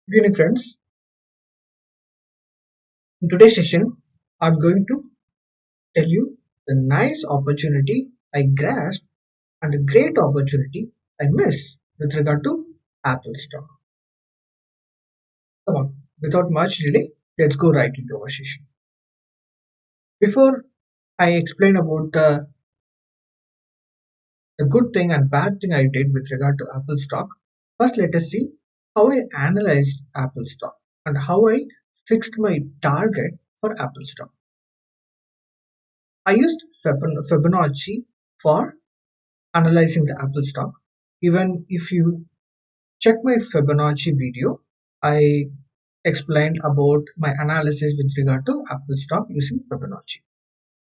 Good evening, friends. In today's session, I'm going to tell you the nice opportunity I grasped and a great opportunity I missed with regard to Apple stock. Come on, without much delay, let's go right into our session. Before I explain about the good thing and bad thing I did with regard to Apple stock, first let us see how I analyzed Apple stock and how I fixed my target for Apple stock. I used Fibonacci for analyzing the Apple stock. Even if you check my Fibonacci video, I explained about my analysis with regard to Apple stock using Fibonacci.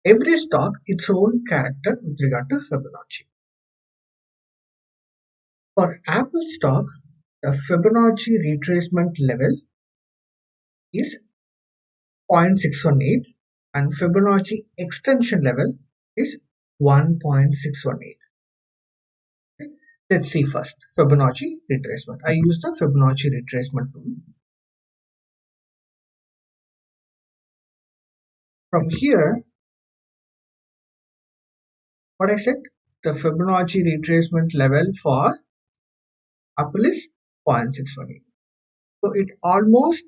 Every stock its own character with regard to Fibonacci. For Apple stock, the Fibonacci retracement level is 0.618 and Fibonacci extension level is 1.618. Let's see first Fibonacci retracement. I use the Fibonacci retracement tool. From here, what I said, the Fibonacci retracement level for Apple is 0.618. So it almost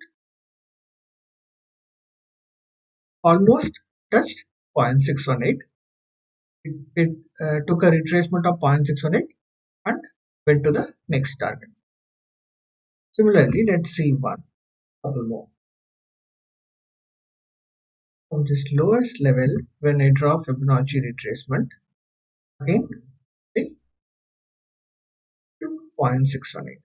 touched 0.618. It took a retracement of 0.618 and went to the next target. Similarly, let's see one couple more. From this lowest level, when I draw Fibonacci retracement, again it took 0.618.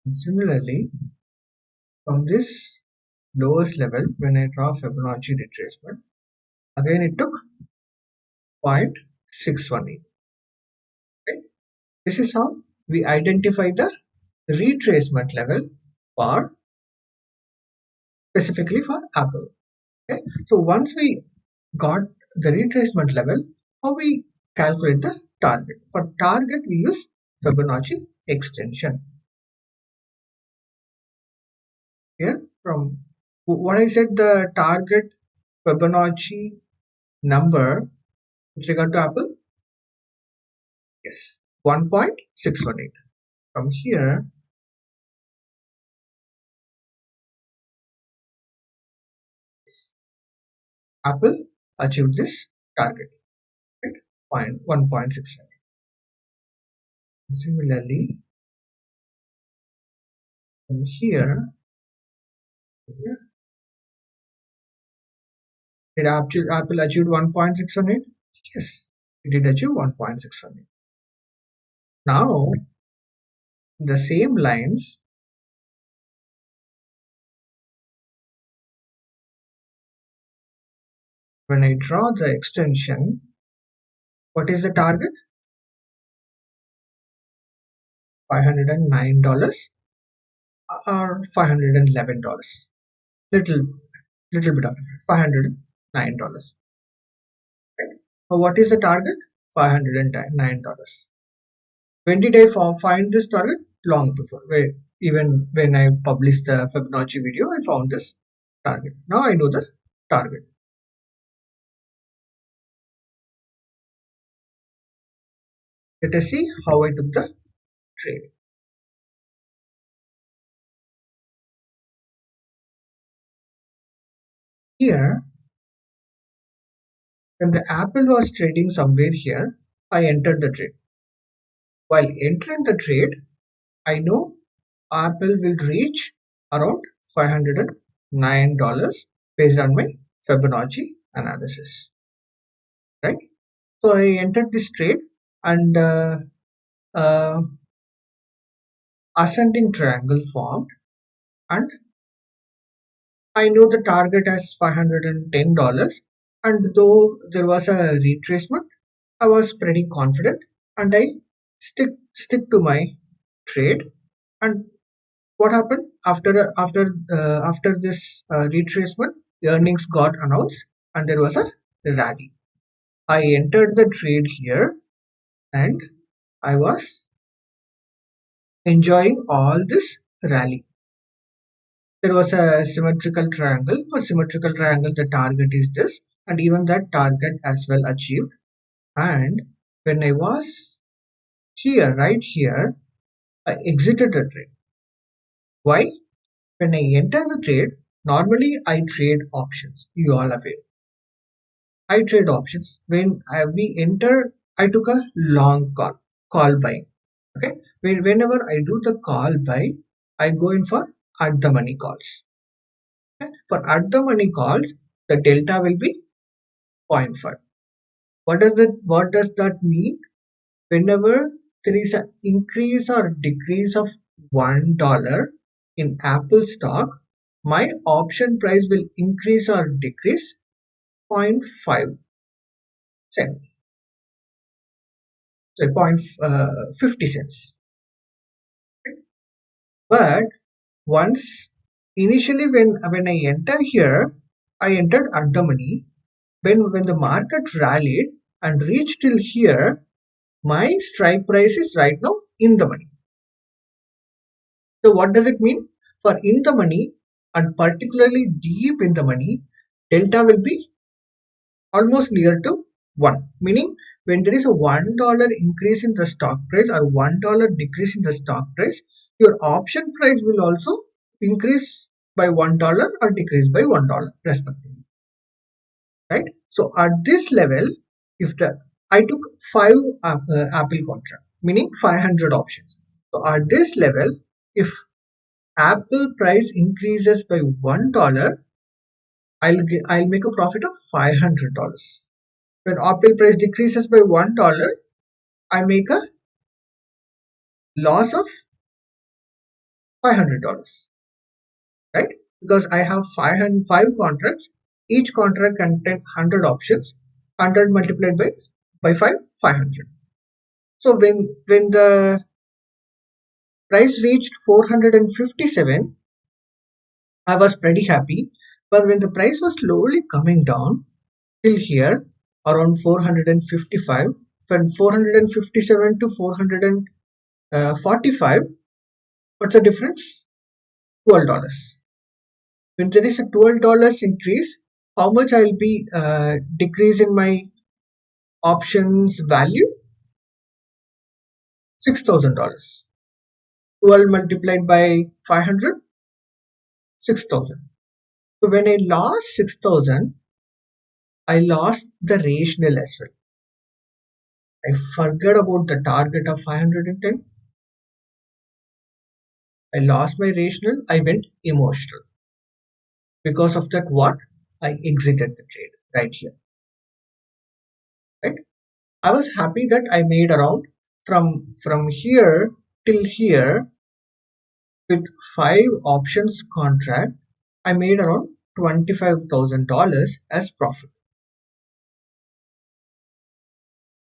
And similarly, from this lowest level, when I draw Fibonacci retracement, again it took 0.618. Okay? This is how we identify the retracement level for specifically for Apple. Okay? So once we got the retracement level, how we calculate the target? For target, we use Fibonacci extension. Here, from what I said, the target Fibonacci number with regard to Apple, yes, 1.618. From here, Apple achieved this target, right? 1.618. Similarly, from here, did Apple achieve 1.618? Yes, it did achieve 1.618. Now, the same lines, when I draw the extension, what is the target? $509 or $511. Little bit of difference. $509. Right? Now, what is the target? $509. When did I find this target? Long before. Even when I published the Fibonacci video, I found this target. Now I know the target. Let us see how I took the trade. Here, when the Apple was trading somewhere here, I entered the trade. While entering the trade, I know Apple will reach around $509 based on my Fibonacci analysis. Right? So I entered this trade and uh, ascending triangle formed, and I know the target as $510, and though there was a retracement, I was pretty confident and I stick to my trade. And what happened after this retracement? The earnings got announced and there was a rally. I entered the trade here and I was enjoying all this rally. There was a symmetrical triangle. For symmetrical triangle, the target is this, and even that target as well achieved. And when I was here, right here, I exited the trade. Why? When I enter the trade, normally I trade options. You all aware. I trade options. When we enter, I took a long call buy. Okay. Whenever I do the call buy, I go in for at the money calls. Okay? For at the money calls, the delta will be zero point 0.5. What does that mean? Whenever there is an increase or decrease of $1 in Apple stock, my option price will increase or decrease zero point 0.5 cents. So 0.50 cents. But once initially when I enter here, I entered at the money. When the market rallied and reached till here, my strike price is right now in the money. So what does it mean? For in the money and particularly deep in the money, delta will be almost near to 1. Meaning when there is a $1 increase in the stock price or $1 decrease in the stock price, your option price will also increase by $1 or decrease by $1 respectively. Right? So at this level, if the I took 5 Apple contract, meaning 500 options. So at this level, if Apple price increases by $1, I'll make a profit of $500. When Apple price decreases by $1, I make a loss of $500, right? Because I have 5 contracts. Each contract contains 100 options. 100 multiplied by 5, 500. So when the price reached 457, I was pretty happy. But when the price was slowly coming down till here, around 455, from 457 to 445, what's the difference? $12. When there is a $12 increase, how much I'll be decrease in my options value? $6,000. 12 multiplied by 500, 6,000. So when I lost 6,000, I lost the rational as well. I forgot about the target of 510. I lost my rational. I went emotional. Because of that, what? I exited the trade right here. Right? I was happy that I made around from here till here with 5 options contract. I made around $25,000 as profit.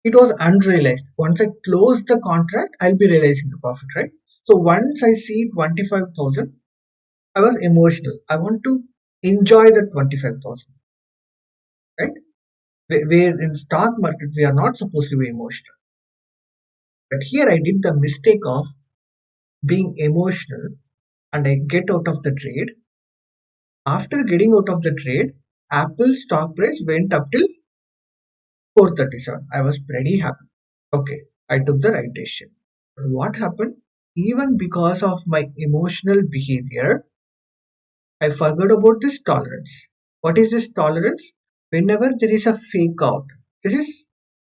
It was unrealized. Once I close the contract, I'll be realizing the profit, right? So once I see 25,000, I was emotional. I want to enjoy the 25,000, right? Where in stock market we are not supposed to be emotional. But here I did the mistake of being emotional and I get out of the trade. After getting out of the trade, Apple stock price went up till 437. I was pretty happy. Okay, I took the right decision. But what happened? Even because of my emotional behavior, I forgot about this tolerance. What is this tolerance? Whenever there is a fake out, this is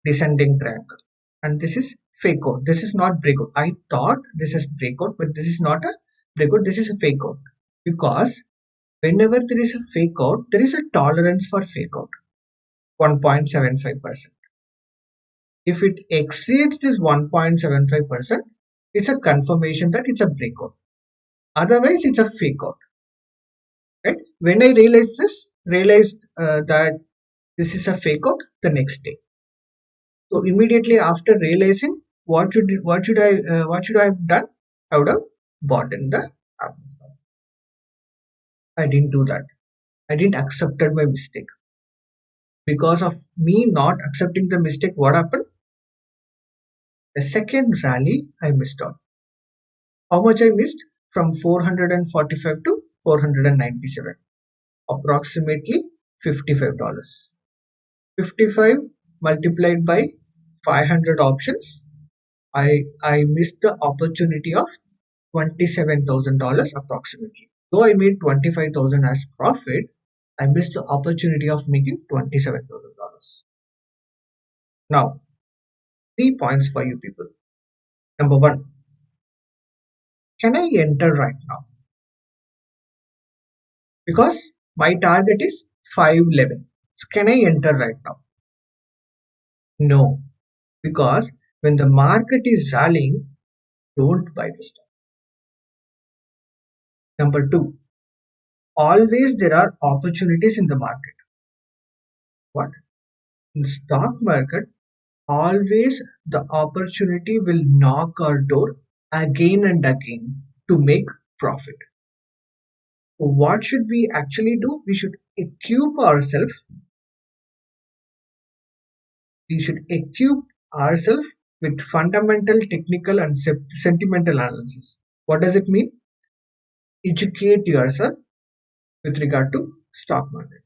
descending triangle, and this is fake out. This is not breakout. I thought this is breakout, but this is not a breakout. This is a fake out because whenever there is a fake out, there is a tolerance for fake out, 1.75%. If it exceeds this 1.75%, it's a confirmation that it's a breakout. Otherwise, it's a fake out. Right? When I realized that this is a fake out the next day. So immediately after realizing what should I have done? I would have bought in the Apple stock. I didn't do that. I didn't accepted my mistake. Because of me not accepting the mistake, what happened? The second rally I missed out. How much I missed? From 445 to 497, approximately $55. 55 multiplied by 500 options. I missed the opportunity of $27,000 approximately. Though I made 25,000 as profit, I missed the opportunity of making $27,000. Now, 3 points for you people. Number one, can I enter right now? Because my target is 511. So can I enter right now? No, because when the market is rallying, don't buy the stock. Number two, always there are opportunities in the market. What? In the stock market, always the opportunity will knock our door again and again to make profit. What should we actually do? We should equip ourselves. We should equip ourselves with fundamental, technical, and sentimental analysis. What does it mean? Educate yourself with regard to stock market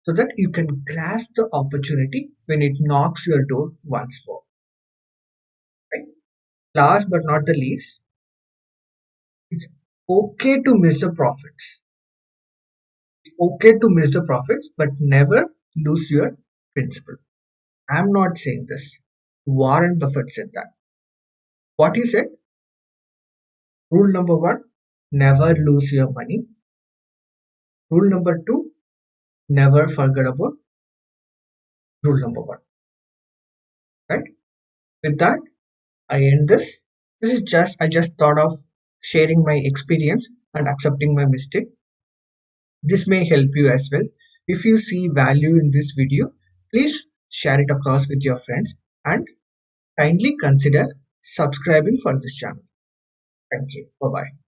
so that you can grasp the opportunity when it knocks your door once more. Right? Last but not the least, it's okay to miss the profits. It's okay to miss the profits, but never lose your principle. I'm not saying this. Warren Buffett said that. What he said? Rule number one, never lose your money. Rule number two, never forget about rule number one. Right? With that, I end this. I just thought of sharing my experience and accepting my mistake. This may help you as well. If you see value in this video, please share it across with your friends and kindly consider subscribing for this channel. Thank you. Bye bye.